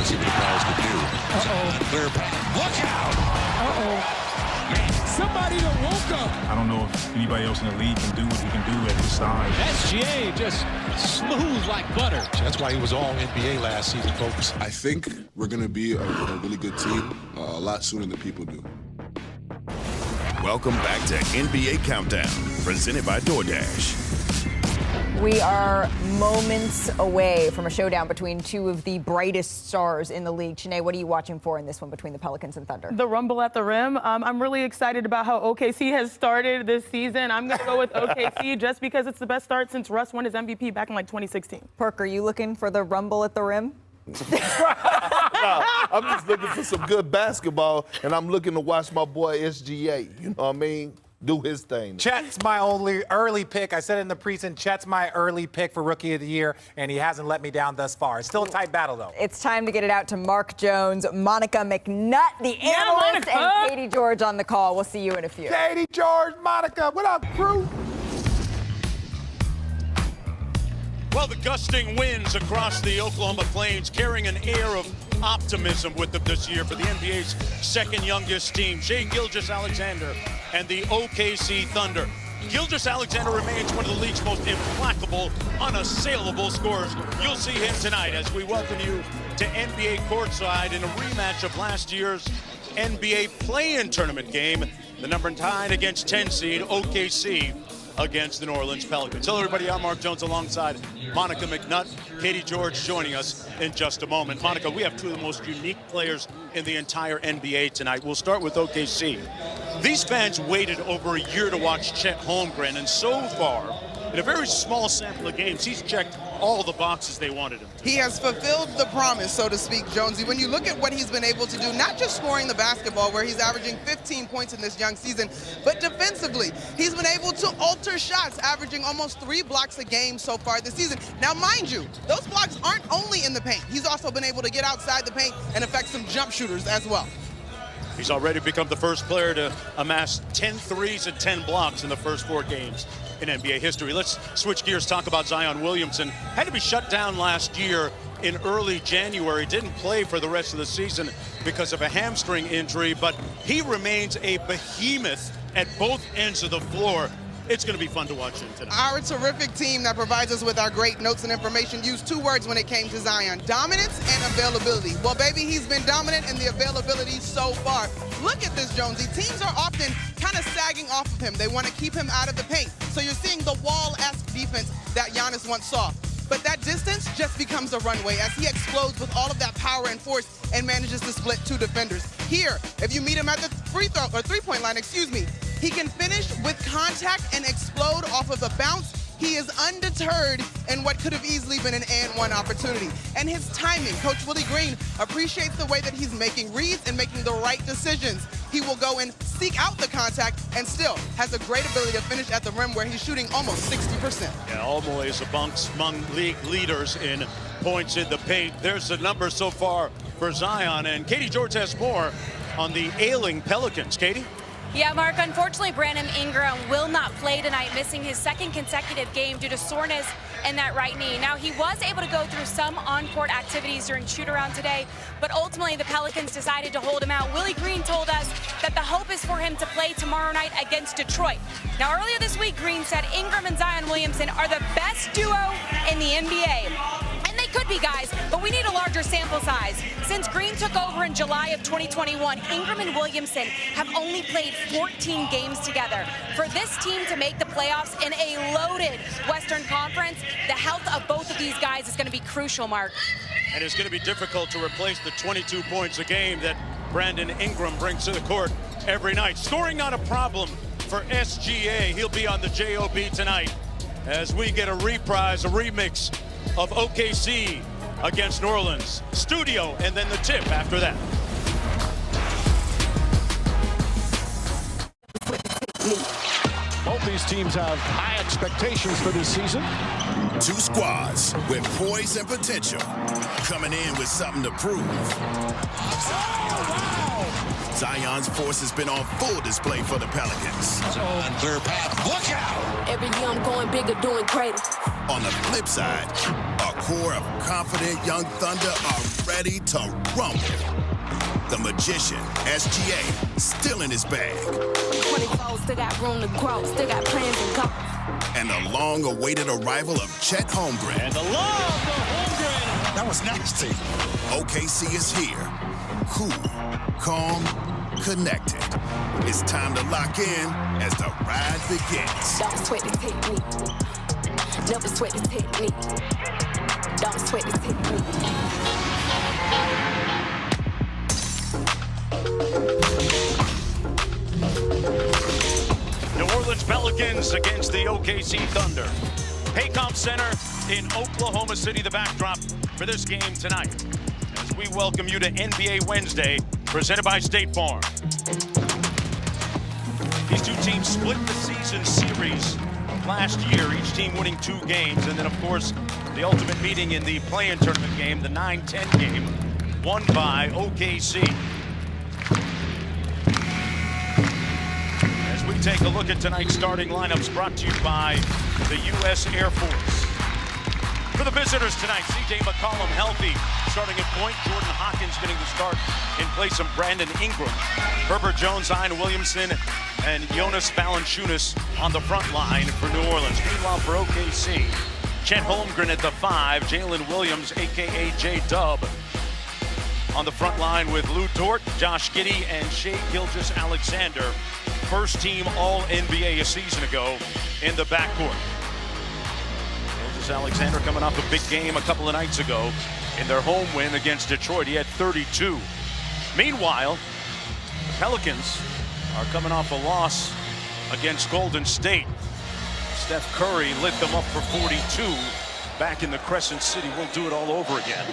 Let's see what the Pels can do. Clear path. Look out! Somebody that woke up. I don't know if anybody else in the league can do what he can do at his size. SGA just smooth like butter. That's why he was all NBA last season, folks. I think we're going to be a really good team a lot sooner than people do. Welcome back to NBA Countdown, presented by DoorDash. We are moments away from a showdown between two of the brightest stars in the league. Sinead, what are you watching for in this one between the Pelicans and Thunder? The rumble at the rim. I'm really excited about how OKC has started this season. I'm going to go with OKC just because it's the best start since Russ won his MVP back in like 2016. Perk, are you looking for the rumble at the rim? No, I'm just looking for some good basketball, and I'm looking to watch my boy SGA. You know what I mean? Do his thing. Chet's my only early pick. I said it in the preseason, Chet's my early pick for Rookie of the Year, and he hasn't let me down thus far. It's still a tight battle, though. It's time to get it out to Mark Jones, Monica McNutt, the analyst, Monica. and Katie George on the call. We'll see you in a few. Katie, George, Monica, what up, crew? Well, the gusting winds across the Oklahoma Plains carrying an air of optimism with them this year for the NBA's second youngest team, Shai Gilgeous-Alexander and the OKC Thunder. Gilgeous-Alexander remains one of the league's most implacable, unassailable scorers. You'll see him tonight as we welcome you to NBA Courtside in a rematch of last year's NBA play-in tournament game. The number 9 against 10 seed OKC against the New Orleans Pelicans. Hello, everybody. I'm Mark Jones alongside Monica McNutt. Katie George joining us in just a moment. Monica, we have two of the most unique players in the entire NBA tonight. We'll start with OKC. These fans waited over a year to watch Chet Holmgren, and so far, in a very small sample of games, he's checked all the boxes they wanted him to. He has fulfilled the promise, so to speak, Jonesy. When you look at what he's been able to do, not just scoring the basketball, where he's averaging 15 points in this young season, but defensively, he's been able to alter shots, averaging almost 3 blocks a game so far this season. Now, mind you, those blocks aren't only in the paint. He's also been able to get outside the paint and affect some jump shooters as well. He's already become the first player to amass 10 threes and 10 blocks in the first 4 games in NBA history. Let's switch gears, talk about Zion Williamson. Had to be shut down last year in early January. Didn't play for the rest of the season because of a hamstring injury, but he remains a behemoth at both ends of the floor. It's going to be fun to watch him tonight. Our terrific team that provides us with our great notes and information used 2 words when it came to Zion: dominance and availability. Well, baby, he's been dominant in the availability so far. Look at this, Jonesy. Teams are often kind of sagging off of him. They want to keep him out of the paint. So you're seeing the wall-esque defense that Giannis once saw. But that distance just becomes a runway as he explodes with all of that power and force and manages to split 2 defenders. Here, if you meet him at the three-point line, he can finish with contact and explode off of the bounce. He is undeterred in what could have easily been an and-one opportunity. And his timing, Coach Willie Green appreciates the way that he's making reads and making the right decisions. He will go and seek out the contact and still has a great ability to finish at the rim where he's shooting almost 60%. Yeah, always among league leaders in points in the paint. There's the number so far for Zion. And Katie George has more on the ailing Pelicans. Katie? Yeah, Mark, unfortunately, Brandon Ingram will not play tonight, missing his 2nd consecutive game due to soreness in that right knee. Now, he was able to go through some on-court activities during shoot-around today, but ultimately the Pelicans decided to hold him out. Willie Green told us that the hope is for him to play tomorrow night against Detroit. Now, earlier this week, Green said Ingram and Zion Williamson are the best duo in the NBA. And they could be, guys, but we need a larger sample size. Since Green took over in July of 2021, Ingram and Williamson have only played 14 games together. For this team to make the playoffs in a loaded Western Conference, the health of both of these guys is going to be crucial, Mark. And it's going to be difficult to replace the 22 points a game that Brandon Ingram brings to the court every night. Scoring not a problem for SGA. He'll be on the JOB tonight as we get a reprise, a remix of OKC against New Orleans. Studio, and then the tip after that. Both these teams have high expectations for this season. 2 squads with poise and potential, coming in with something to prove. Zion's force has been on full display for the Pelicans. Clear path. Look out! Every year I'm going bigger, doing greater. On the flip side, a core of confident young Thunder are ready to rumble. The magician, SGA, still in his bag. 24, still got room to grow, still got plans and goals. And the long-awaited arrival of Chet Holmgren. And the lob to Holmgren. That was nasty. OKC is here. Cool, calm, connected. It's time to lock in as the ride begins. Don't sweat the technique. Never sweat the technique. Don't sweat the technique. New Orleans Pelicans against the OKC Thunder. Paycom Center in Oklahoma City, the backdrop for this game tonight. As we welcome you to NBA Wednesday, presented by State Farm. These two teams split the season series last year, each team winning 2 games. And then, of course, the ultimate meeting in the play-in tournament game, the 9-10 game, won by OKC. As we take a look at tonight's starting lineups, brought to you by the U.S. Air Force. For the visitors tonight, C.J. McCollum healthy, starting at point. Jordan Hawkins getting the start in place of Brandon Ingram. Herbert Jones, Zion Williamson, and Jonas Valanciunas on the front line for New Orleans. Meanwhile, for OKC, Chet Holmgren at the 5, Jalen Williams, a.k.a. J-Dub, on the front line with Lou Dort, Josh Giddey, and Shai Gilgeous-Alexander. First team All-NBA a season ago in the backcourt. Alexander coming off a big game a couple of nights ago in their home win against Detroit. He had 32. Meanwhile, the Pelicans are coming off a loss against Golden State. Steph Curry lit them up for 42 back in the Crescent City. We'll do it all over again.